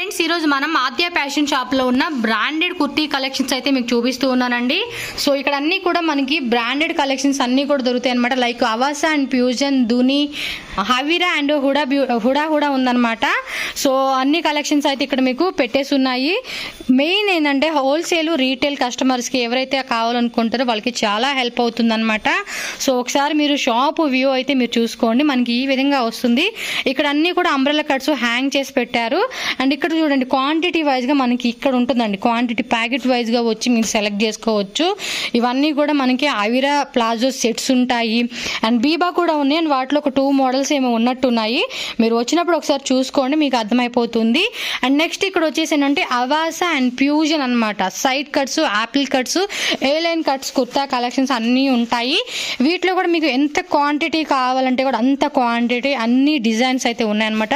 Friends ఈరోజు మనం ఆద్య fashion షాప్లో ఉన్న బ్రాండెడ్ కుర్తీ కలెక్షన్స్ అయితే మీకు చూపిస్తూ ఉన్నానండి. సో ఇక్కడ అన్నీ కూడా మనకి బ్రాండెడ్ కలెక్షన్స్ అన్నీ కూడా దొరుకుతాయి అనమాట. లైక్ అవాసా అండ్ ఫ్యూజన్, దుని, హవీరా అండ్ హుడా ఉందన్నమాట. సో అన్ని కలెక్షన్స్ అయితే ఇక్కడ మీకు పెట్టేసి ఉన్నాయి. మెయిన్ ఏంటంటే హోల్సేల్ రీటైల్ కస్టమర్స్కి ఎవరైతే కావాలనుకుంటారో వాళ్ళకి చాలా హెల్ప్ అవుతుందన్నమాట. సో ఒకసారి మీరు షాప్ వ్యూ అయితే మీరు చూసుకోండి. మనకి ఈ విధంగా వస్తుంది. ఇక్కడ అన్నీ కూడా అంబ్రెల్లా కట్స్ హ్యాంగ్ చేసి పెట్టారు. అండ్ ఇక్కడ చూడండి క్వాంటిటీ వైజ్గా మనకి ఇక్కడ ఉంటుందండి. క్వాంటిటీ ప్యాకెట్ వైజ్గా వచ్చి మీరు సెలెక్ట్ చేసుకోవచ్చు. ఇవన్నీ కూడా మనకి అవిరా ప్లాజో సెట్స్ ఉంటాయి. అండ్ బీబా కూడా ఉన్నాయి. అండ్ వాటిలో ఒక 2 మోడల్స్ ఏమో ఉన్నట్టున్నాయి. మీరు వచ్చినప్పుడు ఒకసారి చూసుకోండి, మీకు అర్థమైపోతుంది. అండ్ నెక్స్ట్ ఇక్కడ వచ్చేసి ఏంటంటే అవాసా అండ్ ఫ్యూజన్ అనమాట. సైడ్ కట్స్, యాపిల్ కట్స్, ఏ లైన్ కట్స్, కుర్తా కలెక్షన్స్ అన్నీ ఉంటాయి. వీటిలో కూడా మీకు ఎంత క్వాంటిటీ కావాలంటే కూడా అంత క్వాంటిటీ, అన్ని డిజైన్స్ అయితే ఉన్నాయన్నమాట.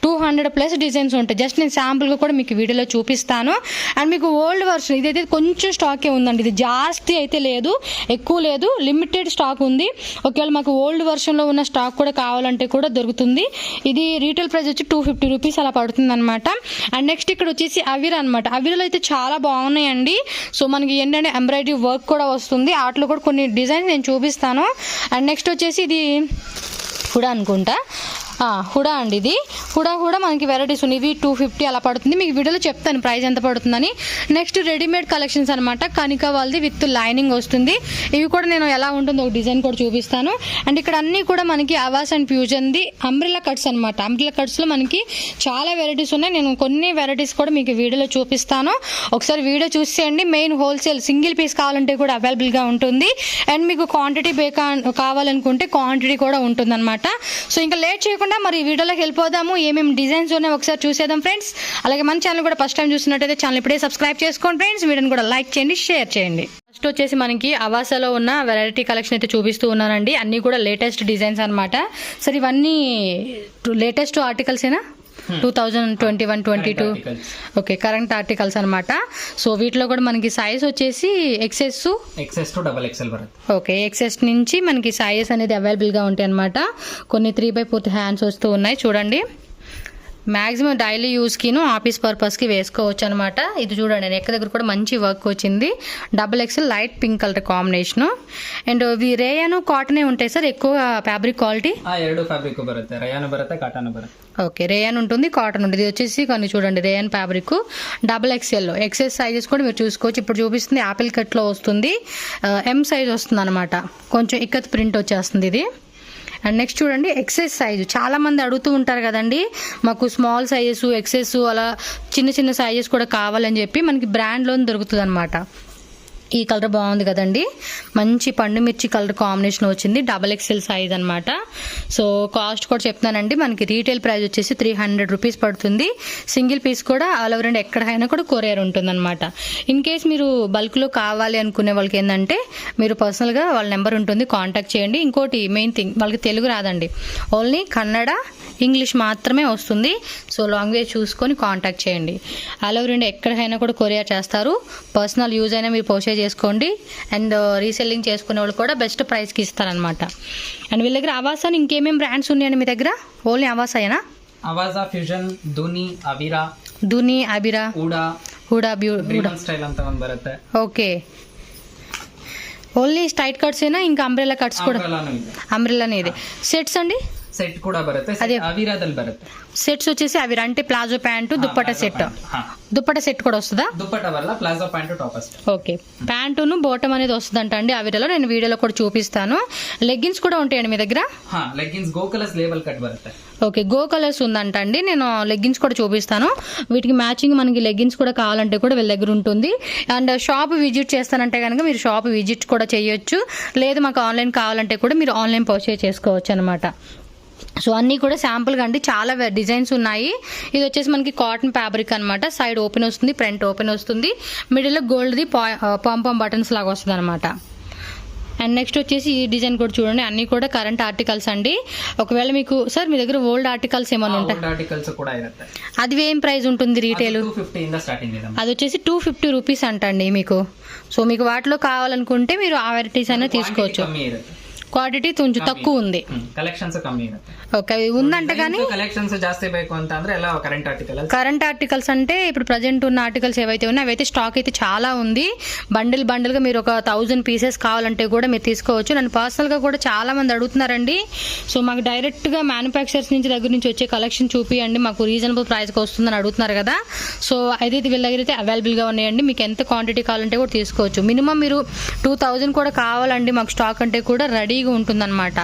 200+ డిజైన్స్ ఉంటాయి. జస్ట్ నేను శాంపుల్గా కూడా మీకు వీడియోలో చూపిస్తాను. అండ్ మీకు ఓల్డ్ వర్షన్ ఇదైతే కొంచెం స్టాకే ఉందండి. ఇది జాస్తి అయితే లేదు, ఎక్కువ లేదు, లిమిటెడ్ స్టాక్ ఉంది. ఒకవేళ మాకు ఓల్డ్ వర్షన్లో ఉన్న స్టాక్ కూడా కావాలంటే కూడా దొరుకుతుంది. ఇది రీటైల్ ప్రైస్ వచ్చి 250 రూపీస్ అలా పడుతుంది అనమాట. అండ్ నెక్స్ట్ ఇక్కడ వచ్చేసి అవిరా అనమాట. అవిరాలో అయితే చాలా బాగున్నాయండి. సో మనకి ఏంటంటే ఎంబ్రాయిడరీ వర్క్ కూడా వస్తుంది. వాటిలో కూడా కొన్ని డిజైన్స్ నేను చూపిస్తాను. అండ్ నెక్స్ట్ వచ్చేసి ఇది హుడా అనుకుంటా, హుడా అండి. ఇది హుడా మనకి వెరైటీస్ ఉన్నాయి. ఇవి 250 అలా పడుతుంది. మీకు వీడియోలో చెప్తాను ప్రైస్ ఎంత పడుతుందని. నెక్స్ట్ రెడీమేడ్ కలెక్షన్స్ అనమాట. కనికా వాళ్ళది విత్ లైనింగ్ వస్తుంది. ఇవి కూడా నేను ఎలా ఉంటుందో ఒక డిజైన్ కూడా చూపిస్తాను. అండ్ ఇక్కడ అన్నీ కూడా మనకి అవాస్ అండ్ ఫ్యూజన్ది అంబ్రెల్లా కట్స్ అనమాట. అంబ్రెల్లా కట్స్లో మనకి చాలా వెరైటీస్ ఉన్నాయి. నేను కొన్ని వెరైటీస్ కూడా మీకు వీడియోలో చూపిస్తాను. ఒకసారి వీడియో చూసేయండి. మెయిన్ హోల్సేల్ సింగిల్ పీస్ కావాలంటే కూడా అవైలబుల్గా ఉంటుంది. అండ్ మీకు క్వాంటిటీ కావాలనుకుంటే క్వాంటిటీ కూడా ఉంటుంది అనమాట. సో ఇంకా లేట్ చేయకుండా మరి వీడియోలోకి వెళ్ళిపోదాము. ఏమేమి డిజైన్స్ ఉన్నాయో ఒకసారి చూసేద్దాం ఫ్రెండ్స్. అలాగే మన ఛానల్ కూడా ఫస్ట్ టైం చూసినట్టయితే ఛానల్ ఇప్పుడే సబ్స్క్రైబ్ చేసుకోండి ఫ్రెండ్స్. వీడియోని కూడా లైక్ చేయండి, షేర్ చేయండి. ఫస్ట్ వచ్చేసి మనకి అవాసాలో ఉన్న వెరైటీ కలెక్షన్ అయితే చూపిస్తూ ఉన్నానండి. అన్నీ కూడా లేటెస్ట్ డిజైన్స్ అనమాట. సరే ఇవన్నీ లేటెస్ట్ ఆర్టికల్సేనా? 2021-22 ఓకే, కరెంట్ ఆర్టికల్స్ అనమాట. సో వీటిలో కూడా మనకి సైజ్ వచ్చేసి XS to XXL వరకు. ఓకే, XS నుంచి మనకి సైజెస్ అనేది అవైలబుల్గా ఉంటాయి అనమాట. కొన్ని 3/4 హ్యాండ్స్ వస్తూ ఉన్నాయి చూడండి. మ్యాక్సిమం డైలీ యూస్కిను ఆఫీస్ పర్పస్కి వేసుకోవచ్చు అనమాట. ఇది చూడండి నెక్ దగ్గర కూడా మంచి వర్క్ వచ్చింది. XXL light pink colour combination. And ఇవి రేయాను కాటనే ఉంటాయి సార్ ఎక్కువ ఫ్యాబ్రిక్ క్వాలిటీ? ಎರಡು ಫ್ಯಾಬ್ರಿಕ್ ಬರುತ್ತೆ, ರೇಯಾನ್ ಬರುತ್ತೆ, కాటన్ బರುತ್ತೆ. ఓకే, రేయాన్ ఉంటుంది, కాటన్ ఉంటుంది. ఇది వచ్చేసి కొన్ని చూడండి rayon fabric XXL. XS sizes కూడా మీరు చూసుకోవచ్చు. ఇప్పుడు చూపిస్తుంది యాపిల్ కట్లో వస్తుంది. M సైజ్ వస్తుంది అనమాట. కొంచెం ఇక్కత్ ప్రింట్ వచ్చేస్తుంది ఇది. అండ్ నెక్స్ట్ చూడండి XS సైజు. చాలా మంది అడుగుతూ ఉంటారు కదండి, మాకు స్మాల్ సైజెస్, XS అలా చిన్న సైజెస్ కూడా కావాలని చెప్పి మనకి బ్రాండ్లోనే దొరుకుతుంది అనమాట. ఈ కలర్ బాగుంది కదండి, మంచి పండు మిర్చి కలర్ కాంబినేషన్ వచ్చింది. XXL సైజ్ అనమాట. సో కాస్ట్ కూడా చెప్తానండి. మనకి రీటైల్ ప్రైస్ వచ్చేసి 300 రూపీస్ పడుతుంది. సింగిల్ పీస్ కూడా ఆల్ ఓవర్ ఇండియా ఎక్కడైనా కూడా కొరియర్ ఉంటుందన్నమాట. ఇన్ కేస్ మీరు బల్క్లో కావాలి అనుకునే వాళ్ళకి ఏంటంటే మీరు పర్సనల్గా వాళ్ళ నెంబర్ ఉంటుంది, కాంటాక్ట్ చేయండి. ఇంకోటి మెయిన్ థింగ్, వాళ్ళకి తెలుగు రాదండి, ఓన్లీ కన్నడ, ఇంగ్లీష్ మాత్రమే వస్తుంది. సో లాంగ్వేజ్ చూసుకొని కాంటాక్ట్ చేయండి. ఆల్ ఓవర్ ఇండియా ఎక్కడికైనా కూడా కొరియర్ చేస్తారు. పర్సనల్ యూజ్ అయినా మీరు పర్చేజ్ చేసుకోండి. అండ్ రీసెల్లింగ్ చేసుకునే వాళ్ళు కూడా బెస్ట్ ప్రైస్కి ఇస్తారనమాట. అండ్ వీళ్ళ దగ్గర అవాసాని ఇంకేమేమి బ్రాండ్స్ ఉన్నాయండి మీ దగ్గర? Only అవాసాయేనా? Avasa, fusion, దుని, అవిరా, Hooda style ಅಂತ ಒಂದು ಬರುತ್ತೆ. ఓకే, ఓన్లీ స్ట్రైట్ కట్స్ ఏనా? ఇంకా అంబ్రెల్లా కట్స్ కూడా? అంబ్రెల్లానే. ఇది సెట్స్ అండి? సెట్ కూడా బರುತ್ತೆ, అదే అవిరాದಲ್ಲಿ బರುತ್ತೆ. సెట్స్ వచ్చేసి అవిరా అంటే palazzo pant, dupatta set. Dupatta set కూడా వస్తుందా? దుప్పటా వల్ల ప్లాజో ప్యాంటు టాప్ వస్తుంది. ఓకే, ప్యాంటును బాటమ్ అనేది వస్తుందంట అండి అవిరాలో. నేను వీడియోలో కూడా చూపిస్తాను. లెగ్గిన్స్ కూడా ఉంటాయండి మీ దగ్గర? Leggings go colors label cut బರುತ್ತೆ. ఓకే, గో కలర్స్ ఉందంట అండి. నేను లెగ్గిన్స్ కూడా చూపిస్తాను. వీటికి మ్యాచింగ్ మనకి లెగ్గిన్స్ కూడా కావాలంటే కూడా వీళ్ళ దగ్గర ఉంటుంది. అండ్ షాప్ విజిట్ చేస్తానంటే కనుక మీరు షాప్ విజిట్ కూడా చేయొచ్చు. లేదు మాకు ఆన్లైన్ కావాలంటే కూడా మీరు ఆన్లైన్ పర్చేజ్ చేసుకోవచ్చు అనమాట. సో అన్నీ కూడా శాంపుల్గా అండి, చాలా డిజైన్స్ ఉన్నాయి. ఇది వచ్చేసి మనకి కాటన్ ఫ్యాబ్రిక్ అనమాట. సైడ్ ఓపెన్ వస్తుంది, ఫ్రంట్ ఓపెన్ వస్తుంది, మిడిల్లో గోల్డ్ది పాంపాం బటన్స్ లాగా వస్తుంది అనమాట. అండ్ నెక్స్ట్ వచ్చేసి ఈ డిజైన్ కూడా చూడండి. అన్ని కూడా కరెంట్ ఆర్టికల్స్ అండి. ఒకవేళ మీకు సార్ మీ దగ్గర ఓల్డ్ ఆర్టికల్స్ ఏమైనా ఉంటాయి? అది ఏం ప్రైస్ ఉంటుంది రీటైల్? అది వచ్చేసి 250 రూపీస్ అంటండి మీకు. సో మీకు వాటిలో కావాలనుకుంటే మీరు ఆ వెరైటీస్ అయినా తీసుకోవచ్చు. ಕ್ವಾಂಟಿಟಿ కొంచెం తక్కువ ఉంది. ಕಲೆಕ್ಷನ್ಸ್ ಕಮ್ಮಿ ಇರುತ್ತೆ. ఓకే ఉందంట కానీ ಕಲೆಕ್ಷನ್ಸ್ ಜಾಸ್ತಿ ಬೇಕು ಅಂತ ಅಂದ್ರೆ ಎಲ್ಲ ಕರೆಂಟ್ ఆర్టికల్స్ అంటే ఇప్పుడు ప్రజెంట్ ఉన్న ఆర్టికల్స్ ఏవైతే ఉన్నాయో అవైతే స్టాక్ అయితే చాలా ఉంది. బండిల్ గా మీరు ఒక 1000 పీసెస్ కావాలంటే కూడా మీరు తీసుకోవచ్చు. నన్ను పర్సనల్గా కూడా చాలా మంది అడుగుతున్నారండి. సో మాకు డైరెక్ట్గా మ్యానుఫ్యాక్చరర్స్ దగ్గర నుంచి వచ్చే కలెక్షన్ చూపియండి, మాకు రీజనబుల్ ప్రైస్కి వస్తుందని అడుగుతున్నారు కదా. సో అయితే వీళ్ళ దగ్గర అయితే అవైలబుల్గా ఉన్నాయండి. మీకు ఎంత క్వాంటిటీ కావాలంటే కూడా తీసుకోవచ్చు. మినిమం మీరు 2000 కూడా కావాలండి మాకు స్టాక్ అంటే కూడా రెడీగా ఉంటుందన్నమాట.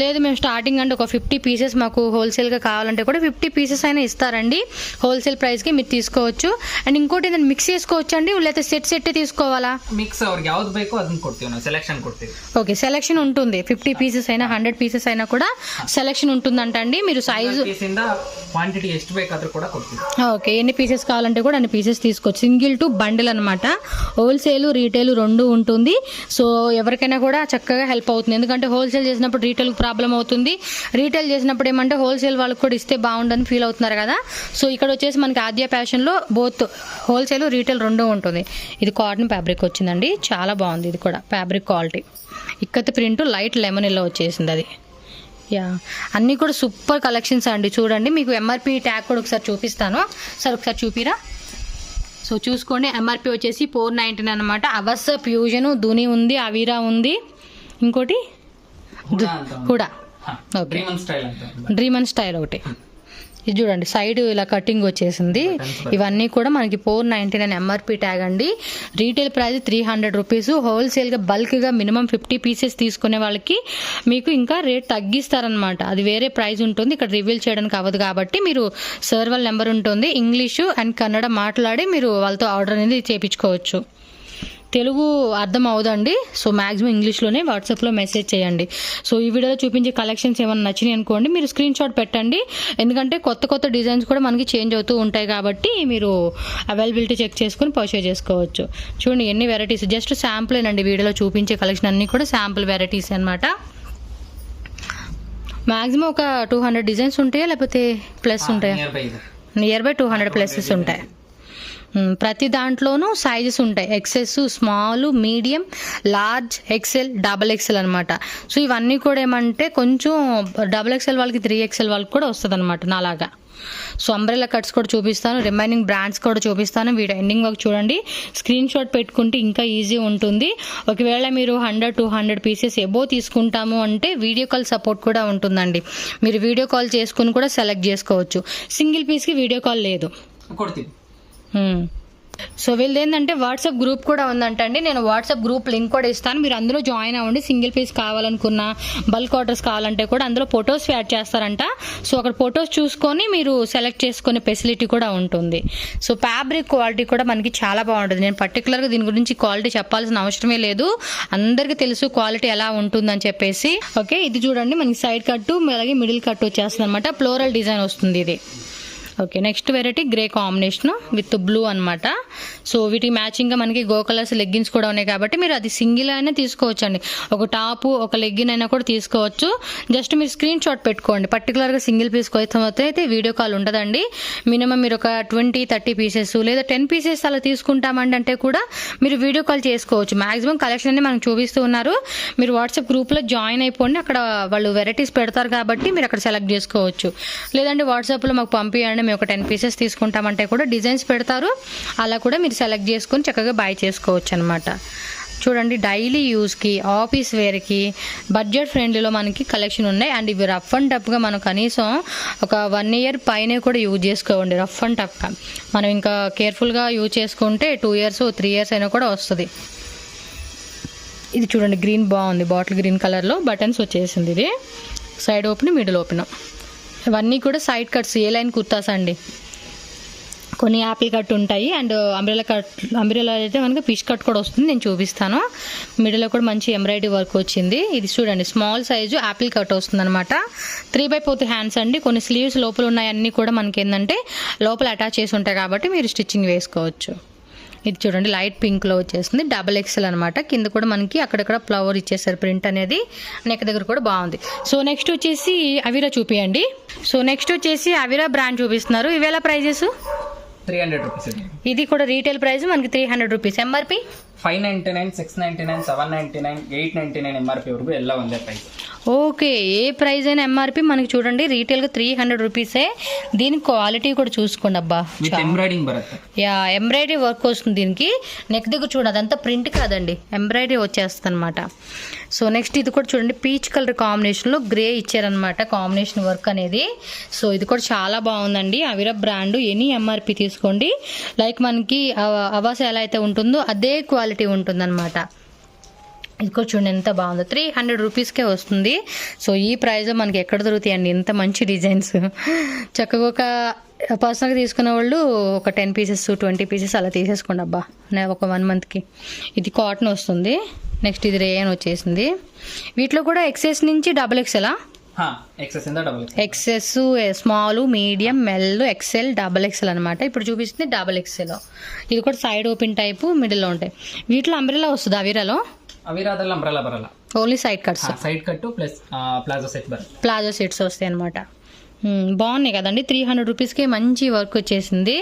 లేదు మేము స్టార్టింగ్ అంటే ఒక 50 పీసెస్ మాకు హోల్సేల్గా కావాలంటే కూడా 50 పీసెస్ అయినా ఇస్తారండి. హోల్సేల్ ప్రైస్కి మీరు తీసుకోవచ్చు. అండ్ ఇంకోటి ఏదైనా మిక్స్ చేసుకోవచ్చు అండి, లేకపోతే సెట్ తీసుకోవాలా? మిక్స్ ಅವ್ರಿಗೆ ಯಾವ್ದು ಬೇಕೋ ಅದನ್ನ ಕೊಡ್ತೀವಿ ನಾವು, ಸೆಲೆಕ್ಷನ್ ಕೊಡ್ತೀವಿ. ఓకే సెలెక్షన్ ఉంటుంది. 50 పీసెస్ అయినా 100 పీసెస్ అయినా కూడా సెలెక్షన్ ఉంటుందంట అండి. మీరు సైజు క్వాంటిటీ ಎಷ್ಟು ಬೇಕಾದ್ರೂ కూడా కొడుతుంది. ఓకే ఎన్ని పీసెస్ కావాలంటే కూడా అన్ని పీసెస్ తీసుకోవచ్చు. సింగిల్ టు బండిల్ అనమాట. హోల్సేల్ రీటైల్ రెండు ఉంటుంది. సో ఎవరికైనా కూడా చక్కగా హెల్ప్ అవుతుంది. ఎందుకంటే హోల్సేల్ చేసినప్పుడు రీటైల్కి ప్రాబ్లం అవుతుంది, రీటైల్ చేసినప్పుడు ఏమంటే హోల్సేల్ వాళ్ళకి కూడా ఇస్తే బాగుండని ఫీల్ అవుతున్నారు కదా. సో ఇక్కడ వచ్చేసి మనకి ఆద్య ఫ్యాషన్లో బోత్ హోల్సేల్ రీటైల్ రెండు ఉంటుంది. ఇది కాటన్ ఫ్యాబ్రిక్ వచ్చిందండి, చాలా బాగుంది. ఇది కూడా fabric quality ikat print light lemon yellow వచ్చేసింది అది. యా అన్నీ కూడా సూపర్ కలెక్షన్స్ అండి. చూడండి మీకు ఎంఆర్పి ట్యాగ్ కూడా ఒకసారి చూపిస్తాను. సార్ ఒకసారి చూపిరా. సో చూసుకోండి ఎంఆర్పి వచ్చేసి 499 అనమాట. అవస్ ఫ్యూజన్ దుని ఉంది, అవీరా ఉంది, ఇంకోటి హుడా. ఓకే డ్రీమన్ స్టైల్ ఒకటి. ఇది చూడండి సైడ్ ఇలా కటింగ్ వచ్చేసింది. ఇవన్నీ కూడా మనకి 499 ఎంఆర్పి ట్యాగ్ అండి. Retail price 300 rupees. హోల్సేల్గా బల్క్గా మినిమం 50 పీసెస్ తీసుకునే వాళ్ళకి మీకు ఇంకా రేట్ తగ్గిస్తారనమాట. అది వేరే ప్రైస్ ఉంటుంది, ఇక్కడ రివీల్ చేయడానికి అవ్వదు కాబట్టి మీరు సార్ వాళ్ళ నెంబర్ ఉంటుంది, ఇంగ్లీషు అండ్ కన్నడ మాట్లాడి మీరు వాళ్ళతో ఆర్డర్ అనేది చేయించుకోవచ్చు. తెలుగు అర్థం అవుదండి. సో మ్యాక్సిమం ఇంగ్లీష్లోనే వాట్సాప్లో మెసేజ్ చేయండి. సో ఈ వీడియోలో చూపించే కలెక్షన్స్ ఏమైనా నచ్చినాయి అనుకోండి, మీరు స్క్రీన్ షాట్ పెట్టండి. ఎందుకంటే కొత్త డిజైన్స్ కూడా మనకి చేంజ్ అవుతూ ఉంటాయి కాబట్టి మీరు అవైలబిలిటీ చెక్ చేసుకొని పర్చేజ్ చేసుకోవచ్చు. చూడండి ఎన్ని వెరైటీస్, జస్ట్ శాంపులేనండి. వీడియోలో చూపించే కలెక్షన్ అన్నీ కూడా శాంపుల్ వెరైటీస్ అనమాట. మ్యాక్సిమం ఒక 200 డిజైన్స్ ఉంటాయా లేకపోతే ప్లస్ ఉంటాయా? నియర్ బై 200 ప్లసెస్ ఉంటాయి. ప్రతి దాంట్లోనూ సైజెస్ ఉంటాయి. XS, small, medium, large, XL, XXL అనమాట. సో ఇవన్నీ కూడా ఏమంటే కొంచెం XXL వాళ్ళకి 3XL వాళ్ళకి కూడా వస్తుంది అనమాట నాలాగా. సో అంబ్రెల్లా కట్స్ కూడా చూపిస్తాను, రిమైనింగ్ బ్రాండ్స్ కూడా చూపిస్తాను. వీడియో ఎండింగ్ వరకు చూడండి. స్క్రీన్ షాట్ పెట్టుకుంటే ఇంకా ఈజీ ఉంటుంది. ఒకవేళ మీరు 100-200 పీసెస్ ఎబో తీసుకుంటాము అంటే వీడియో కాల్ సపోర్ట్ కూడా ఉంటుందండి. మీరు వీడియో కాల్ చేసుకుని కూడా సెలెక్ట్ చేసుకోవచ్చు. సింగిల్ పీస్కి వీడియో కాల్ లేదు. సో వీళ్ళది ఏంటంటే వాట్సాప్ గ్రూప్ కూడా ఉందంట అండి. నేను వాట్సాప్ గ్రూప్ లింక్ కూడా ఇస్తాను, మీరు అందులో జాయిన్ అవ్వండి. సింగిల్ పీస్ కావాలనుకున్నా, బల్క్ ఆర్డర్స్ కావాలంటే కూడా అందులో ఫొటోస్ యాడ్ చేస్తారంట. సో అక్కడ ఫొటోస్ చూసుకొని మీరు సెలెక్ట్ చేసుకునే ఫెసిలిటీ కూడా ఉంటుంది. సో ఫ్యాబ్రిక్ క్వాలిటీ కూడా మనకి చాలా బాగుంటుంది. నేను పర్టికులర్గా దీని గురించి క్వాలిటీ చెప్పాల్సిన అవసరమే లేదు, అందరికీ తెలుసు క్వాలిటీ ఎలా ఉంటుందని చెప్పేసి. ఓకే ఇది చూడండి మనకి సైడ్ కట్టు అలాగే మిడిల్ కట్ వచ్చేస్తుంది అనమాట. ఫ్లోరల్ డిజైన్ వస్తుంది ఇది. Okay next variety grey combination with blue అనమాట. సో వీటికి మ్యాచింగ్గా మనకి గో కలర్స్ లెగ్గిన్స్ కూడా ఉన్నాయి కాబట్టి మీరు అది సింగిల్ అయినా తీసుకోవచ్చు అండి. ఒక టాపు ఒక లెగ్గిన్ అయినా కూడా తీసుకోవచ్చు. జస్ట్ మీరు స్క్రీన్ షాట్ పెట్టుకోండి. పర్టికులర్గా సింగిల్ పీస్ అయితే వీడియో కాల్ ఉండదండి. మినిమం మీరు ఒక 20-30 పీసెస్ లేదా 10 పీసెస్ అలా తీసుకుంటామండి అంటే కూడా మీరు వీడియో కాల్ చేసుకోవచ్చు. మ్యాక్సిమం కలెక్షన్ అన్ని మనకు చూపిస్తూ ఉన్నారు. మీరు వాట్సాప్ గ్రూప్లో జాయిన్ అయిపోండి, అక్కడ వాళ్ళు వెరైటీస్ పెడతారు కాబట్టి మీరు అక్కడ సెలెక్ట్ చేసుకోవచ్చు. లేదంటే వాట్సాప్లో మాకు పంపించండి, మేము ఒక 10 పీసెస్ తీసుకుంటామంటే కూడా డిజైన్స్ పెడతారు, అలా కూడా మీరు సెలెక్ట్ చేసుకొని చక్కగా బై చేసుకోవచ్చు అనమాట. చూడండి డైలీ యూస్కి, ఆఫీస్ వేర్కి, బడ్జెట్ ఫ్రెండ్లీలో మనకి కలెక్షన్ ఉన్నాయి. అండ్ ఇవి రఫ్ అండ్ టఫ్గా మనం కనీసం ఒక 1 ఇయర్ పైనే కూడా యూజ్ చేసుకోండి. రఫ్ అండ్ టఫ్గా మనం ఇంకా కేర్ఫుల్గా యూజ్ చేసుకుంటే 2 ఇయర్స్ 3 ఇయర్స్ అయినా కూడా వస్తుంది. ఇది చూడండి గ్రీన్ బాగుంది, బాటిల్ గ్రీన్ కలర్లో బటన్స్ వచ్చేసింది. ఇది సైడ్ ఓపెన్, మిడిల్ ఓపెన్. ఇవన్నీ కూడా సైడ్ కట్స్, ఏ లైన్ కుర్తాస్ అండి. కొన్ని యాపిల్ కట్ ఉంటాయి అండ్ అంబ్రెలా అయితే మనకి ఫిష్ కట్ కూడా వస్తుంది, నేను చూపిస్తాను. మిడిల్లో కూడా మంచి ఎంబ్రాయిడరీ వర్క్ వచ్చింది. ఇది చూడండి స్మాల్ సైజు యాపిల్ కట్ వస్తుంది అనమాట. 3/4 హ్యాండ్స్ అండి. కొన్ని స్లీవ్స్ లోపల ఉన్నాయి, అన్నీ కూడా మనకి ఏంటంటే లోపల అటాచ్ చేసి ఉంటాయి కాబట్టి మీరు స్టిచ్చింగ్ వేసుకోవచ్చు. ఇది చూడండి లైట్ పింక్లో వచ్చేస్తుంది, XXL అనమాట. కింద కూడా మనకి అక్కడక్కడ ఫ్లవర్ ఇచ్చేసారు ప్రింట్ అనేది. నెక్ దగ్గర కూడా బాగుంది. సో నెక్స్ట్ వచ్చేసి అవిరా చూపియండి. సో నెక్స్ట్ వచ్చేసి అవిరా బ్రాండ్ చూపిస్తున్నారు. ఇవేళ ప్రైజెస్ 300 రూపీస్. ఇది కూడా రీటైల్ ప్రైస్ మనకి 300 రూపీస్. ఎంఆర్పి 599, 699, 799, 899 MRP ವರೆಗೂ ಎಲ್ಲ ಒಂದೇ ಪ್ರೈಸ್. ఓకే, ఏ ప్రైస్ అయినా ఎంఆర్పి మనకి చూడండి రీటైల్గా 300 రూపీసే. దీని క్వాలిటీ కూడా చూసుకోండి అబ్బా, విత్ ఎంబ్రాయిడింగ్ బರುತ್ತೆ. యా ఎంబ్రాయిడరీ వర్క్ వస్తుంది దీనికి. నెక్ దగ్గర చూడండి, అదంతా ప్రింట్ కాదండి, ఎంబ్రాయిడరీ వచ్చేస్తుంది అనమాట. సో నెక్స్ట్ ఇది కూడా చూడండి, పీచ్ కలర్ కాంబినేషన్లో గ్రే ఇచ్చారనమాట కాంబినేషన్ వర్క్ అనేది. సో ఇది కూడా చాలా బాగుందండి. అవిరా బ్రాండ్, ఎనీ ఎంఆర్పి తీసుకోండి. లైక్ మనకి అవాస ఎలా అయితే ఉంటుందో అదే క్వాలిటీ ఉంటుందన్నమాట. ఇది కూడా చూడండి ఎంత బాగుందో, 300 రూపీస్కే వస్తుంది. సో ఈ ప్రైస్లో మనకి ఎక్కడ దొరుకుతాయండి ఇంత మంచి డిజైన్స్. చక్కగా ఒక పర్సనల్గా తీసుకున్న వాళ్ళు ఒక 10 పీసెస్ 20 పీసెస్ అలా తీసేసుకోండి అబ్బా, ఒక 1 మంత్కి. ఇది కాటన్ వస్తుంది. నెక్స్ట్ ఇది రేయన్ వచ్చేసింది. వీటిలో కూడా ఎక్సెస్ నుంచి XXL, ఎక్సెస్ ఇందా డబుల్ ఎక్సెస్, స్మాల్, మీడియం, మెల్, XL, XXL అనమాట. ఇప్పుడు చూపిస్తుంది XXL. ఇది కూడా సైడ్ ఓపెన్ టైపు, మిడిల్లో ఉంటాయి. వీటిలో అంబ్రెలా వస్తుంది అవిరాలో. అవిరాದಲ್ಲಿ అంబ్రెలా బరಲ್ಲ, only side cuts, side cut plus palazzo set బರುತ್ತೆ. ప్లాజో సెట్స్ వస్తాయి అనమాట. బాగున్నాయి కదండి. 300 రూపీస్కి మంచి వర్క్ వచ్చేసింది.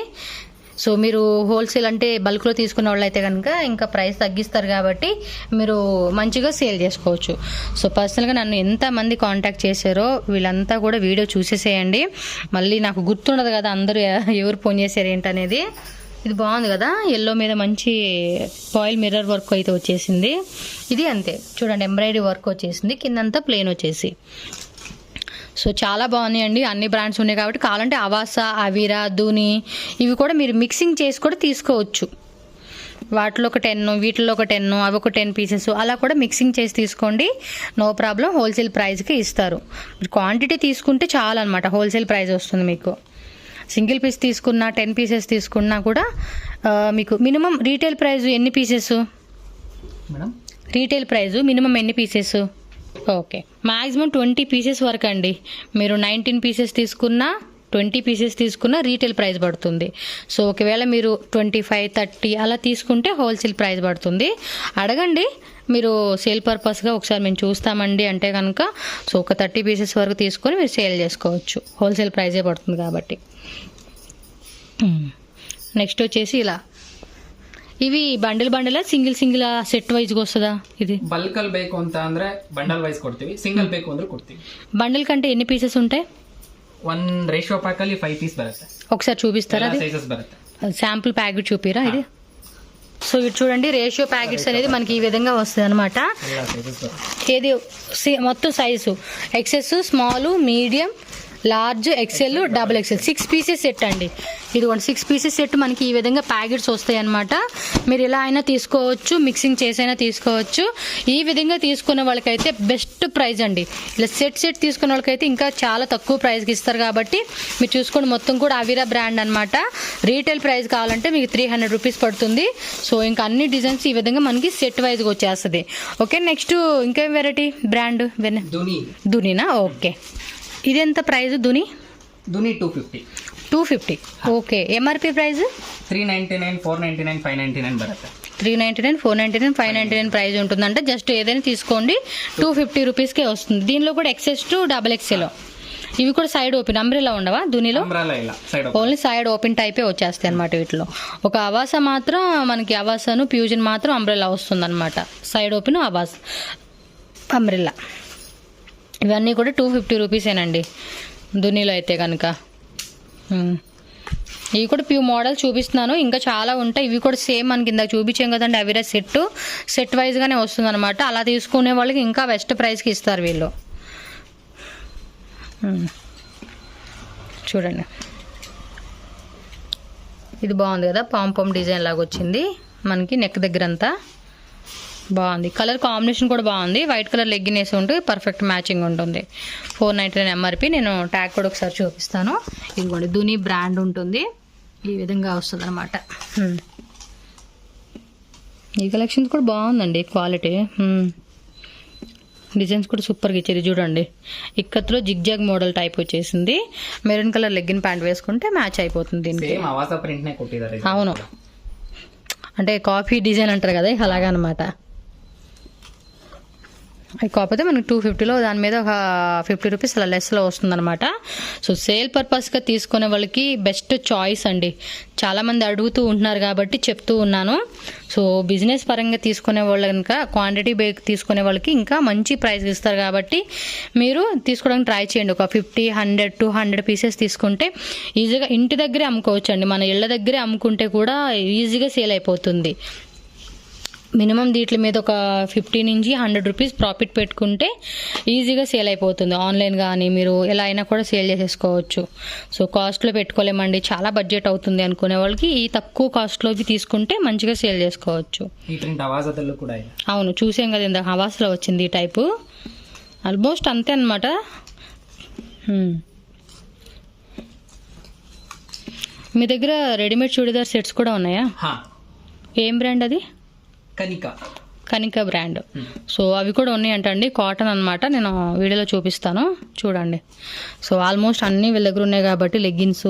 సో మీరు హోల్సేల్ అంటే బల్క్లో తీసుకున్న వాళ్ళు అయితే కనుక ఇంకా ప్రైస్ తగ్గిస్తారు కాబట్టి మీరు మంచిగా సేల్ చేసుకోవచ్చు. సో పర్సనల్గా నన్ను ఎంతమంది కాంటాక్ట్ చేశారో వీళ్ళంతా కూడా వీడియో చూసేసేయండి. మళ్ళీ నాకు గుర్తుండదు కదా అందరూ ఎవరు ఫోన్ చేశారు ఏంటనేది. ఇది బాగుంది కదా, ఎల్లో మీద మంచి ఫాయిల్ మిర్రర్ వర్క్ అయితే వచ్చేసింది. ఇది అంతే చూడండి, ఎంబ్రాయిడరీ వర్క్ వచ్చేసింది, కిందంతా ప్లెయిన్ వచ్చేసి. సో చాలా బాగున్నాయండి. అన్ని బ్రాండ్స్ ఉన్నాయి కాబట్టి కావాలంటే అవాస, అవిరా, ధూని ఇవి కూడా మీరు మిక్సింగ్ చేసి కూడా తీసుకోవచ్చు. వాటిలో ఒక 10, వీటిలో ఒక 10, అవి ఒక 10 పీసెస్ అలా కూడా మిక్సింగ్ చేసి తీసుకోండి, నో ప్రాబ్లం. హోల్సేల్ ప్రైస్కి ఇస్తారు. మీరు క్వాంటిటీ తీసుకుంటే చాలు అనమాట, హోల్సేల్ ప్రైస్ వస్తుంది మీకు. సింగిల్ పీస్ తీసుకున్నా 10 పీసెస్ తీసుకున్నా కూడా మీకు మినిమం రీటైల్ ప్రైస్ ఎన్ని pieces madam? Retail price minimum ఎన్ని పీసెస్? ఓకే, మ్యాక్సిమం 20 పీసెస్ వరకు అండి. మీరు 19 పీసెస్ తీసుకున్నా 20 పీసెస్ తీసుకున్నా రీటైల్ ప్రైస్ పడుతుంది. సో ఒకవేళ మీరు 25, 30 అలా తీసుకుంటే హోల్సేల్ ప్రైస్ పడుతుంది. అడగండి మీరు సేల్ పర్పస్గా, ఒకసారి మేము చూస్తామండి అంటే కనుక. సో ఒక 30 పీసెస్ వరకు తీసుకొని మీరు సేల్ చేసుకోవచ్చు, హోల్సేల్ ప్రైజే పడుతుంది కాబట్టి. నెక్స్ట్ వచ్చేసి ఇలా ఇవి బండిలా సింగిల్ ಸೆಟ್ ವೈಸ್ಗೆ వస్తుందా? ఇది ಬಲ್ಕಲ್ಲಿ ಬೇಕು ಅಂತ ಅಂದ್ರೆ ಬಂಡಲ್ ವೈಸ್ ಕೊಡ್ತೀವಿ, ಸಿಂಗಲ್ ಬೇಕು ಅಂದ್ರೆ ಕೊಡ್ತೀವಿ. బండిల్ కంటే ఎన్ని పీసెస్ ఉంటాయి? 1 ರೇಷಿಯೋ ಪ್ಯಾಕ್ ಅಲ್ಲಿ 5 ಪೀಸ್ ಬರುತ್ತೆ. ఒకసారి చూపిస్తారా? అది సైజెస్ బರುತ್ತೆ. శాంపుల్ ప్యాకెట్ చూపిరా ఇది. సో ఇది చూడండి, రేషియో ప్యాకెట్స్ అనేది మనకి ఈ విధంగా వస్తుంది అనమాట. ఏది మొత్తం size excess, small, medium, large, XL, XXL 6 pieces set అండి. ఇది 6 పీసెస్ సెట్ మనకి ఈ విధంగా ప్యాకెట్స్ వస్తాయి అనమాట. మీరు ఇలా అయినా తీసుకోవచ్చు, మిక్సింగ్ చేసైనా తీసుకోవచ్చు. ఈ విధంగా తీసుకునే వాళ్ళకైతే బెస్ట్ ప్రైస్ అండి. ఇలా సెట్ తీసుకునే వాళ్ళకైతే ఇంకా చాలా తక్కువ ప్రైస్కి ఇస్తారు కాబట్టి మీరు చూసుకోండి. మొత్తం కూడా అవిరా బ్రాండ్ అనమాట. రీటైల్ ప్రైస్ కావాలంటే మీకు 300 రూపీస్ పడుతుంది. సో ఇంకా అన్ని డిజైన్స్ ఈ విధంగా మనకి సెట్ వైజ్గా వచ్చేస్తుంది. ఓకే, నెక్స్ట్ ఇంకేం వెరైటీ బ్రాండ్? ధునీనా? ఓకే, ఇది ఎంత price? Dhuni 250. Okay, MRP price 399, 499, 599 బರುತ್ತೆ. 399, 499, 599 price ఉంటుందంటే జస్ట్ ఏదైనా తీసుకోండి, 250 రూపీస్కే వస్తుంది. దీనిలో కూడా XS to XXL. ఇవి కూడా సైడ్ ఓపెన్ అంబ్రెలా ఉండవా ధునిలో? ఓన్లీ సైడ్ ఓపెన్ టైపే వచ్చేస్తాయి అనమాట. వీటిలో ఒక అవాస మాత్రం మనకి, అవాసను ఫ్యూజన్ మాత్రం అంబ్రెలా వస్తుంది అనమాట. సైడ్ ఓపెన్ అవాస్ అంబ్రెలా ఇవన్నీ కూడా 250 రూపీసేనండి ధునిలో అయితే కనుక. ఇవి కూడా ప్యూ మోడల్ చూపిస్తున్నాను, ఇంకా చాలా ఉంటాయి. ఇవి కూడా సేమ్ మనకి ఇందాక చూపించాం కదండి అవిరా సెట్ వైజ్గానే వస్తుంది అనమాట. అలా తీసుకునే వాళ్ళకి ఇంకా బెస్ట్ ప్రైస్కి ఇస్తారు వీళ్ళు. చూడండి, ఇది బాగుంది కదా, పాంపామ్ డిజైన్ లాగా వచ్చింది మనకి నెక్ దగ్గర అంతా బాగుంది. కలర్ కాంబినేషన్ కూడా బాగుంది. వైట్ కలర్ లెగ్గిన్ వేసి ఉంటే పర్ఫెక్ట్ మ్యాచింగ్ ఉంటుంది. 499 ఎంఆర్పి. నేను ట్యాగ్ కూడా ఒకసారి చూపిస్తాను. ఇదిగోండి, ధుని బ్రాండ్ ఉంటుంది, ఈ విధంగా వస్తుంది అనమాట. ఈ కలెక్షన్స్ కూడా బాగుందండి, క్వాలిటీ. డిజైన్స్ కూడా సూపర్గా ఇచ్చారు. చూడండి, ఇక్కత్లో జిగ్జాగ్ మోడల్ టైప్ వచ్చేసింది. మెరూన్ కలర్ లెగ్గిన్ ప్యాంట్ వేసుకుంటే మ్యాచ్ అయిపోతుంది దీనికి. అవును, అంటే కాఫీ డిజైన్ అంటారు కదా, అలాగనమాట. కాకపోతే మనకి 250లో దాని మీద ఒక 50 రూపీస్ అలా లెస్లో వస్తుందన్నమాట. సో సేల్ పర్పస్గా తీసుకునే వాళ్ళకి బెస్ట్ చాయిస్ అండి. చాలామంది అడుగుతూ ఉంటున్నారు కాబట్టి చెప్తూ ఉన్నాను. సో బిజినెస్ పరంగా తీసుకునే వాళ్ళు కనుక క్వాంటిటీ బేక్ తీసుకునే వాళ్ళకి ఇంకా మంచి ప్రైస్ ఇస్తారు కాబట్టి మీరు తీసుకోవడానికి ట్రై చేయండి. ఒక 50, 100, 200 పీసెస్ తీసుకుంటే ఈజీగా ఇంటి దగ్గరే అమ్ముకోవచ్చు అండి. మన ఇళ్ళ దగ్గరే అమ్ముకుంటే కూడా ఈజీగా సేల్ అయిపోతుంది. మినిమం దీంట్ల మీద ఒక 50 నుంచి 100 రూపీస్ ప్రాఫిట్ పెట్టుకుంటే ఈజీగా సేల్ అయిపోతుంది. ఆన్లైన్ కానీ మీరు ఎలా అయినా కూడా సేల్ చేసేసుకోవచ్చు. సో కాస్ట్లో పెట్టుకోలేమండి, చాలా బడ్జెట్ అవుతుంది అనుకునే వాళ్ళకి ఈ తక్కువ కాస్ట్లోకి తీసుకుంటే మంచిగా సేల్ చేసుకోవచ్చు. అవును, చూసాం కదా ఇందాక హవాస్లో వచ్చింది ఈ టైపు. ఆల్మోస్ట్ అంతే అనమాట. మీ దగ్గర రెడీమేడ్ చూడీదార్ సెట్స్ కూడా ఉన్నాయా? ఏం బ్రాండ్ అది? కనికా బ్రాండ్. సో అవి కూడా ఉన్నాయంట అండి, కాటన్ అనమాట. నేను వీడియోలో చూపిస్తాను చూడండి. సో ఆల్మోస్ట్ అన్నీ వీళ్ళ దగ్గర ఉన్నాయి కాబట్టి leggings,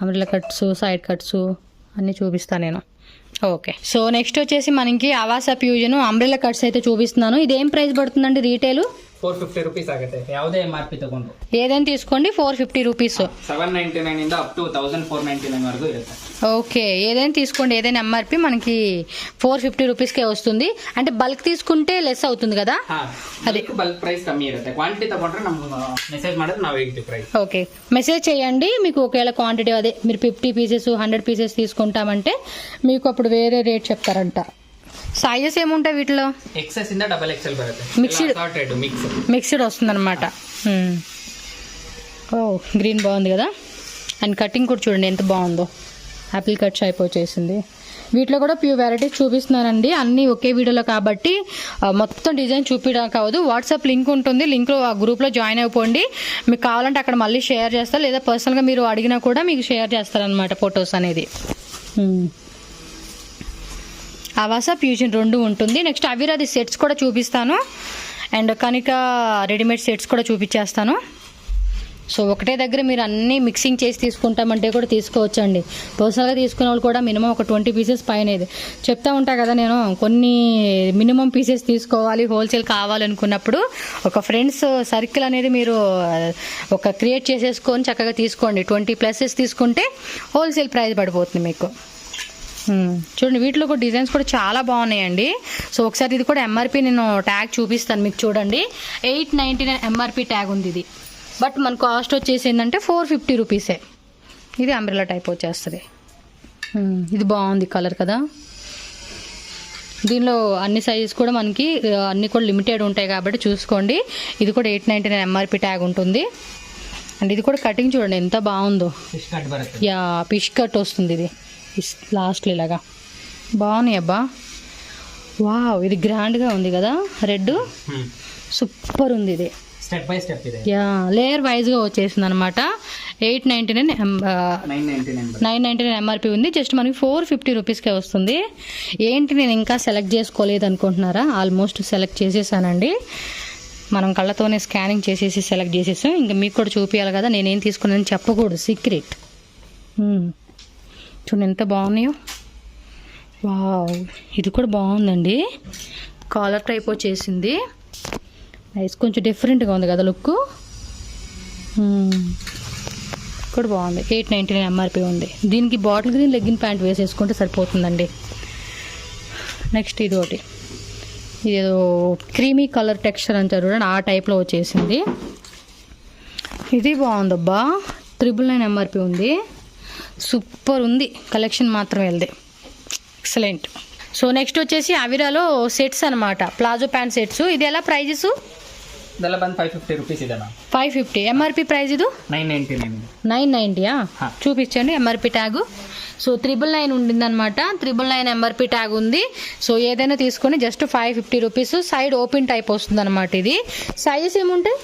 umbrella cuts, side cuts అన్నీ చూపిస్తాను నేను. ఓకే, సో నెక్స్ట్ వచ్చేసి మనకి అవాసా ఫ్యూజన్ అంబ్రెల్లా కట్స్ అయితే చూపిస్తున్నాను. ఇది ఏం ప్రైస్ పడుతుందండి రీటైల్? 450 ರೂಪೀಸ್ ಆಗುತ್ತೆ. ಯಾವುದೇ MRP ತಗೊಂಡು ఏదైనా తీసుకోండి 450 రూపీస్. 799 ಇಂದ ಅಪ್ ಟು 1499 వరకు ఇರುತ್ತೆ. ఓకే, ఏదైనా తీసుకోండి, ఏదైనా ఎంఆర్పి మనకి 450 రూపీస్కే వస్తుంది. అంటే బల్క్ తీసుకుంటే లెస్ అవుతుంది కదా? అదే బల్క్ ప్రైస్ కಮ್ಮಿ ఇರುತ್ತೆ. క్వాంటిటీ తಗೊಂಡ್ರೆ ನಮಗೆ ಮೆಸೇಜ್ ಮಾಡಿದ್ರೆ ನಾವು ಹೇಳ್ತೀವಿ ప్రైస్. ఓకే, మెసేజ్ చేయండి. మీకు ఒకవేళ క్వాంటిటీ అదే మీరు 50 పీసెస్ 100 పీసెస్ తీసుకుంటామంటే మీకు అప్పుడు వేరే రేట్ చెప్తారంట. సైజెస్ ఏముంటాయి వీటిలో? XS ఇంద XXL బರುತ್ತೆ. మిక్స్డ్ వస్తుంది అనమాట. ఓ గ్రీన్ బాగుంది కదా. అండ్ కటింగ్ కూడా చూడండి ఎంత బాగుందో, యాపిల్ కట్ షైప్ వచ్చేసింది. వీటిలో కూడా ప్యూర్ వెరైటీస్ చూపిస్తున్నానండి, అన్నీ ఒకే వీడియోలో కాబట్టి మొత్తం డిజైన్ చూపించడం కావదు. వాట్సాప్ లింక్ ఉంటుంది, లింక్లో ఆ గ్రూప్లో జాయిన్ అయిపోండి. మీకు కావాలంటే అక్కడ మళ్ళీ షేర్ చేస్తారు, లేదా పర్సనల్గా మీరు అడిగినా కూడా మీకు షేర్ చేస్తారనమాట ఫొటోస్ అనేది. అవాసా ఫ్యూజన్ 2 ఉంటుంది. నెక్స్ట్ అవిరాది సెట్స్ కూడా చూపిస్తాను, అండ్ కనిక రెడీమేడ్ సెట్స్ కూడా చూపించేస్తాను. సో ఒకటే దగ్గర మీరు అన్నీ మిక్సింగ్ చేసి తీసుకుంటామంటే కూడా తీసుకోవచ్చండి. పర్సనల్గా తీసుకునే వాళ్ళు కూడా మినిమం ఒక 20 పీసెస్ పైన చెప్తా ఉంటా కదా నేను, కొన్ని మినిమం పీసెస్ తీసుకోవాలి హోల్సేల్ కావాలనుకున్నప్పుడు ఒక ఫ్రెండ్స్ సర్కిల్ అనేది మీరు ఒక క్రియేట్ చేసేసుకొని చక్కగా తీసుకోండి. 20+ తీసుకుంటే హోల్సేల్ ప్రైస్ పడిపోతుంది మీకు. చూడండి వీటిలో కూడా డిజైన్స్ కూడా చాలా బాగున్నాయండి. సో ఒకసారి ఇది కూడా ఎంఆర్పి నేను ట్యాగ్ చూపిస్తాను మీకు. చూడండి 899 ఎంఆర్పి ట్యాగ్ ఉంది ఇది. బట్ మన కాస్ట్ వచ్చేసి ఏంటంటే 450 రూపీసే. ఇది అంబ్రెల్లా టైప్ వచ్చేస్తుంది. ఇది బాగుంది కలర్ కదా. దీనిలో అన్ని సైజెస్ కూడా మనకి అన్ని కూడా లిమిటెడ్ ఉంటాయి కాబట్టి చూసుకోండి. ఇది కూడా 899 ఎంఆర్పి ట్యాగ్ ఉంటుంది. అండ్ ఇది కూడా కటింగ్ చూడండి ఎంత బాగుందో. యా ఫిష్ కట్ వస్తుంది ఇది లాస్ట్లో ఇలాగా. బాగున్నాయి అబ్బా. వావ్, ఇది గ్రాండ్గా ఉంది కదా, రెడ్ సూపర్ ఉంది ఇది. స్టెప్ బై స్టెప్ ఇది. యా లేయర్ వైజ్గా వచ్చేసింది అనమాట. 899 999 ఎంఆర్పి ఉంది. జస్ట్ మనకి 450 రూపీస్కే వస్తుంది. ఏంటి నేను ఇంకా సెలెక్ట్ చేసుకోలేదు అనుకుంటున్నారా? ఆల్మోస్ట్ సెలెక్ట్ చేసేసానండి. మనం కళ్ళతోనే స్కానింగ్ చేసేసి సెలెక్ట్ చేసేసాం. ఇంకా మీకు కూడా చూపించాలి కదా, నేనేం తీసుకున్నానని చెప్పకూడదు, సీక్రెట్. చూడండి ఎంత బాగున్నాయో. వావ్, ఇది కూడా బాగుందండి, కాలర్ టైప్ వచ్చేసింది. నైస్, కొంచెం డిఫరెంట్గా ఉంది కదా లుక్. కూడా బాగుంది. 899 ఎంఆర్పి ఉంది. దీనికి బాటిల్ గ్రీన్ లెగ్గిన్ ప్యాంట్ వేసేసుకుంటే సరిపోతుందండి. నెక్స్ట్ ఇది ఒకటి, ఇదేదో క్రీమీ కలర్ టెక్స్చర్ అంటారు చూడండి, ఆ టైప్లో వచ్చేసింది. ఇది బాగుందబ్బా. 999 ఎంఆర్పి ఉంది. సూపర్ ఉంది కలెక్షన్ మాత్రం వెళ్దే, ఎక్సలెంట్. సో నెక్స్ట్ వచ్చేసి అవిరాలో సెట్స్ అనమాట, ప్లాజో ప్యాంట్ సెట్స్. ఇది ఎలా ప్రైజెస్? ಇದೆಲ್ಲ ಬಂದು 550 ರೂಪೀಸ್ ಇದೆ ಮ್ಯಾಮ್. 550 MRP price. ఇది 990. చూపించండి MRP tag. So 999 ఉండిందనమాట. 999 MRP tag ఉంది. సో ఏదైనా తీసుకొని just 550 rupees. Side open type వస్తుంది అనమాట. ఇది సైజెస్ ఏముంటాయి?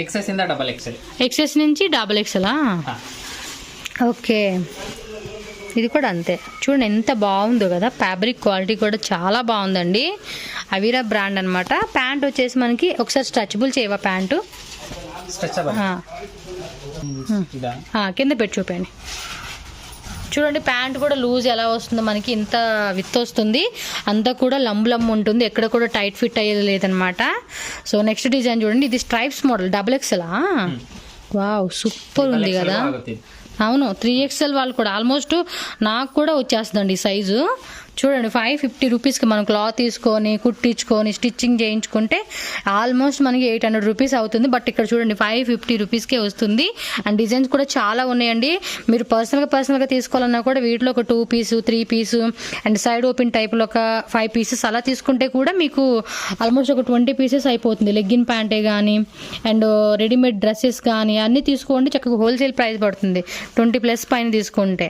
XS ఇంద XXL. XS నుంచి XXL. ఓకే, ఇది కూడా అంతే. చూడండి ఎంత బాగుందో కదా, ఫ్యాబ్రిక్ క్వాలిటీ కూడా చాలా బాగుందండి. అవిరా బ్రాండ్ అనమాట. ప్యాంట్ వచ్చేసి మనకి ఒకసారి స్ట్రెచబుల్ చేయవా ప్యాంటు? కింద కింద పెట్టి చూపండి. చూడండి ప్యాంట్ కూడా లూజ్ ఎలా వస్తుందో మనకి ఇంత విత్ వస్తుంది, అంతా కూడా లంబు ఉంటుంది, ఎక్కడ కూడా టైట్ ఫిట్ అయ్యేది లేదనమాట. సో నెక్స్ట్ డిజైన్ చూడండి, ఇది stripes model XXL. Wow super ఉంది కదా. అవును 3XL వాళ్ళు కూడా ఆల్మోస్ట్ నాకు కూడా వచ్చేస్తుందండి ఈ సైజు. చూడండి 550 రూపీస్కి మనం క్లాత్ తీసుకొని కుట్టించుకొని స్టిచ్చింగ్ చేయించుకుంటే ఆల్మోస్ట్ మనకి 800 రూపీస్ అవుతుంది. బట్ ఇక్కడ చూడండి 550 రూపీస్కే వస్తుంది. అండ్ డిజైన్స్ కూడా చాలా ఉన్నాయండి. మీరు పర్సనల్గా తీసుకోవాలన్నా కూడా వీటిలో ఒక 2 పీసు 3 పీసు అండ్ సైడ్ ఓపెన్ టైప్లో ఒక 5 పీసెస్ అలా తీసుకుంటే కూడా మీకు ఆల్మోస్ట్ ఒక 20 పీసెస్ అయిపోతుంది. లెగ్గిన్ ప్యాంటే కానీ అండ్ రెడీమేడ్ డ్రెస్సెస్ కానీ అన్నీ తీసుకోండి, చక్కగా హోల్సేల్ ప్రైస్ పడుతుంది 20+ పైన తీసుకుంటే.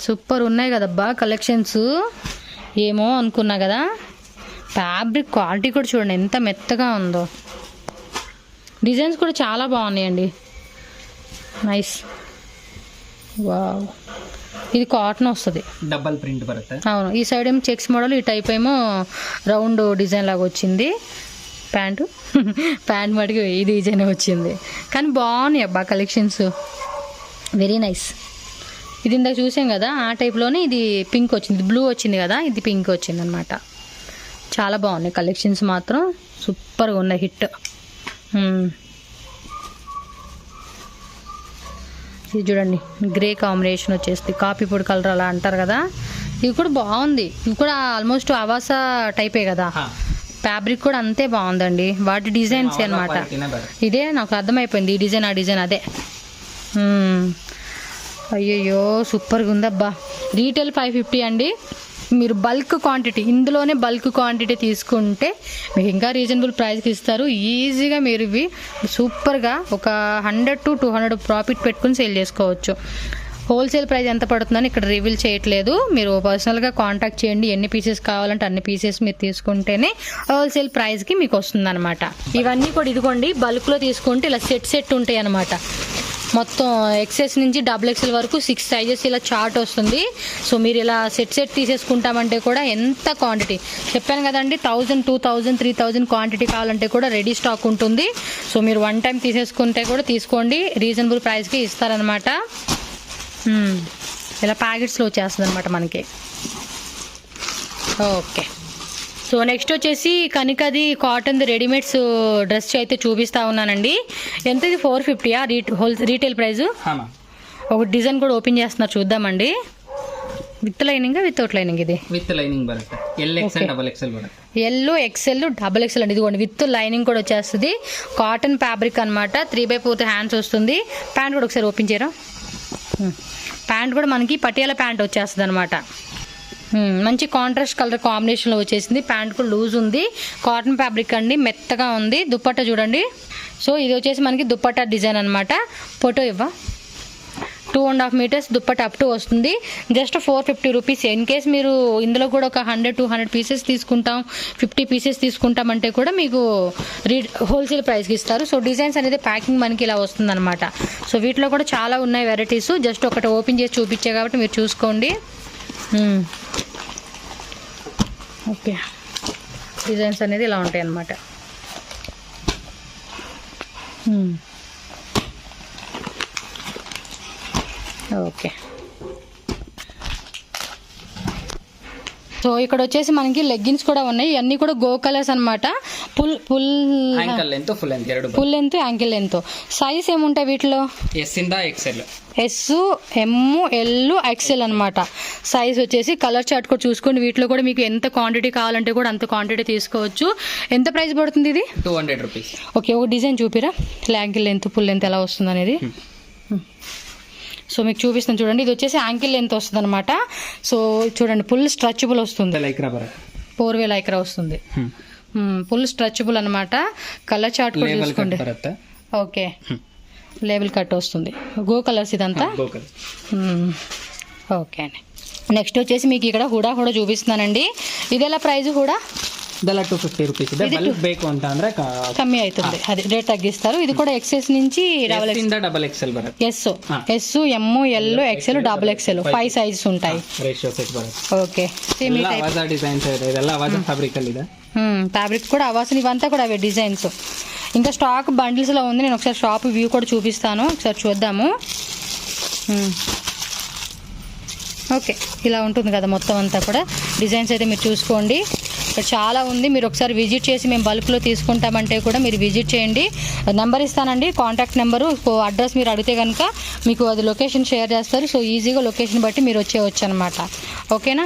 సూపర్ ఉన్నాయి కదబ్బా కలెక్షన్స్. ఏమో అనుకున్నా కదా, ఫ్యాబ్రిక్ క్వాలిటీ కూడా చూడండి ఎంత మెత్తగా ఉందో. డిజైన్స్ కూడా చాలా బాగున్నాయండి, నైస్. వావ్ ఇది కాటన్ వస్తుంది, డబల్ ప్రింట్ బರುತ್ತೆ. అవును ఈ సైడ్ ఏమో చెక్స్ మోడల్, ఈ టైప్ ఏమో రౌండ్ డిజైన్ లాగా వచ్చింది. ప్యాంట్ మటుకు ఈ డిజైన్ వచ్చింది, కానీ బాగున్నాయి అబ్బా కలెక్షన్స్, వెరీ నైస్. ఇది ఇందాక చూసాం కదా ఆ టైప్లోనే ఇది పింక్ వచ్చింది, బ్లూ వచ్చింది కదా, ఇది పింక్ వచ్చింది అనమాట. చాలా బాగున్నాయి కలెక్షన్స్ మాత్రం, సూపర్గా ఉన్నాయి, హిట్. ఇది చూడండి గ్రే కాంబినేషన్ వచ్చేస్తుంది, కాఫీ పొడి కలర్ అలా అంటారు కదా, ఇది కూడా బాగుంది. ఇది కూడా ఆల్మోస్ట్ అవాసా టైపే కదా, ఫ్యాబ్రిక్ కూడా అంతే బాగుందండి. వాటి డిజైన్స్ అనమాట. ఇదే నాకు అర్థమైపోయింది, ఈ డిజైన్ ఆ డిజైన్ అదే. అయ్యయ్యో సూపర్గా ఉందబ్బా. రీటైల్ 550 అండి. మీరు బల్క్ క్వాంటిటీ, ఇందులోనే బల్క్ క్వాంటిటీ తీసుకుంటే మీకు ఇంకా రీజనబుల్ ప్రైస్కి ఇస్తారు. ఈజీగా మీరు ఇవి సూపర్గా ఒక 100 to 200 ప్రాఫిట్ పెట్టుకుని సేల్ చేసుకోవచ్చు. హోల్సేల్ ప్రైస్ ఎంత పడుతుందని ఇక్కడ రివీల్ చేయట్లేదు, మీరు పర్సనల్గా కాంటాక్ట్ చేయండి. ఎన్ని పీసెస్ కావాలంటే అన్ని పీసెస్ మీరు తీసుకుంటేనే హోల్సేల్ ప్రైస్కి మీకు వస్తుంది అనమాట. ఇవన్నీ కూడా ఇదిగోండి బల్క్లో తీసుకుంటే ఇలా సెట్ ఉంటాయి అనమాట. మొత్తం XS నుంచి XXL వరకు 6 సైజెస్ ఇలా చార్ట్ వస్తుంది. సో మీరు ఇలా సెట్ తీసేసుకుంటామంటే కూడా ఎంత క్వాంటిటీ చెప్పాను కదండి, 1000, 2000, 3000 క్వాంటిటీ కావాలంటే కూడా రెడీ స్టాక్ ఉంటుంది. సో మీరు వన్ టైం తీసేసుకుంటే కూడా తీసుకోండి, రీజనబుల్ ప్రైస్కి ఇస్తారనమాట. ఇలా ప్యాకెట్స్లో వచ్చేస్తుంది అనమాట మనకి. ఓకే సో నెక్స్ట్ వచ్చేసి కనికది కాటన్ రెడీమేడ్స్ డ్రెస్ అయితే చూపిస్తా ఉన్నానండి. ఎంత ఇది 450 రీటైల్ ప్రైస్. ఒక డిజైన్ కూడా ఓపెన్ చేస్తున్నారు చూద్దామండి. With lining without lining? ఇది విత్ లైనింగ్ బರುತ್ತೆ. XL XL XXL అండి. ఇదిగోండి విత్ లైనింగ్ కూడా వచ్చేస్తుంది. కాటన్ ఫ్యాబ్రిక్ అనమాట. 3/4 హ్యాండ్స్ వస్తుంది. ప్యాంట్ కూడా ఒకసారి ఓపెన్ చేయరా. ప్యాంట్ కూడా మనకి పటియాలా ప్యాంట్ వచ్చేస్తుంది అనమాట. మంచి కాంట్రాస్ట్ కలర్ కాంబినేషన్లో వచ్చేసింది. ప్యాంట్ కూడా లూజ్ ఉంది, కాటన్ ఫ్యాబ్రిక్ అండి, మెత్తగా ఉంది. దుప్పట్టా చూడండి. సో ఇది వచ్చేసి మనకి దుప్పట్టా డిజైన్ అనమాట. ఫోటో ఇవ్వ 2.5 మీటర్స్ దుప్పట్టా అప్ టు వస్తుంది. Just 450 rupees. ఇన్ కేస్ మీరు ఇందులో కూడా ఒక 100-200 పీసెస్ తీసుకుంటాం, 50 పీసెస్ తీసుకుంటామంటే కూడా మీకు హోల్సేల్ ప్రైస్కి ఇస్తారు. సో డిజైన్స్ అనేది ప్యాకింగ్ మనకి ఇలా వస్తుంది అనమాట. సో వీటిలో కూడా చాలా ఉన్నాయి వెరైటీస్. జస్ట్ ఒకటి ఓపెన్ చేసి చూపించే కాబట్టి మీరు చూసుకోండి. ఓకే డిజైన్స్ అనేది ఇలా ఉంటాయి అన్నమాట. ఓకే సో ఇక్కడ వచ్చేసి మనకి లెగ్గిన్స్ కూడా ఉన్నాయి. ఇవన్నీ కూడా గో కలర్స్ అనమాట. Full length ankle length. Size ఏముంటాయి వీటిలో? S, M, L, XL అనమాట. సైజ్ వచ్చేసి కలర్ చార్ట్ కూడా చూసుకోండి. వీటిలో కూడా మీకు ఎంత క్వాంటిటీ కావాలంటే కూడా అంత క్వాంటిటీ తీసుకోవచ్చు. ఎంత ప్రైస్ పడుతుంది ఇది? 200 రూపీస్. ఓకే ఒక డిజైన్ చూపిరా, యాంకిల్ లెంత్ ఫుల్ లెంత్ ఎలా వస్తుంది అనేది. సో మీకు చూపిస్తాను చూడండి. ఇది వచ్చేసి యాంకిల్ లెంత్ వస్తుంది అనమాట. సో చూడండి ఫుల్ స్ట్రెచబుల్ వస్తుంది. 4 లైక్రా వస్తుంది. ఫుల్ స్ట్రెచబుల్ అనమాట. కలర్ చార్ట్ కూడా చూసుకోండి. ఓకే లేబుల్ కట్ వస్తుంది. గో కలర్స్ ఇదంతా. ఓకే అండి. నెక్స్ట్ వచ్చేసి మీకు ఇక్కడ హుడా కూడా చూపిస్తున్నానండి. ఇది ఎలా ప్రైస్? హుడా 250 రూపీಸ್ ಇದೆ. ಬಲ್ಕ್ ಬೇಕು ಅಂತ ಅಂದ್ರೆ ಕಮ್ಮಿ ಆಯ್ತದೆ, ಅದೇ ರೇಟ್ ತಗ್ಗಿಸ್ತಾರೆ. ಇದು ಕೂಡ XS నుంచి XL ಬರುತ್ತೆ. S, M, L, XL, XXL 5 sizes ఉంటాయి. రేషియో సెట్ బರುತ್ತೆ. ఓకే సేమ్ అవాజా డిజైన్స్ ಇದೆ. ಇದೆಲ್ಲ అవాజా ఫ్యాబ్రిక్ ಅಲ್ಲಿ ಇದೆ. ఫ్యాబ్రిక్ కూడా అవాసా, ఇవంతా కూడా అవే డిజైన్స్. ఇంకా స్టాక్ బండిల్స్ లో ఉంది. నేను ఒకసారి షాప్ వ్యూ కూడా చూపిస్తాను, ఒకసారి చూద్దాము. ఓకే, ఇలా ఉంటుంది కదా మొత్తం అంతా కూడా. డిజైన్స్ అయితే మీరు చూసుకోండి, ఇక్కడ చాలా ఉంది. మీరు ఒకసారి విజిట్ చేసి మేము బల్క్లో తీసుకుంటామంటే కూడా మీరు విజిట్ చేయండి. నెంబర్ ఇస్తానండి, కాంటాక్ట్ నెంబరు. అడ్రస్ మీరు అడిగితే కనుక మీకు అది లొకేషన్ షేర్ చేస్తారు. సో ఈజీగా లొకేషన్ బట్టి మీరు వచ్చేయచ్చు అనమాట. ఓకేనా.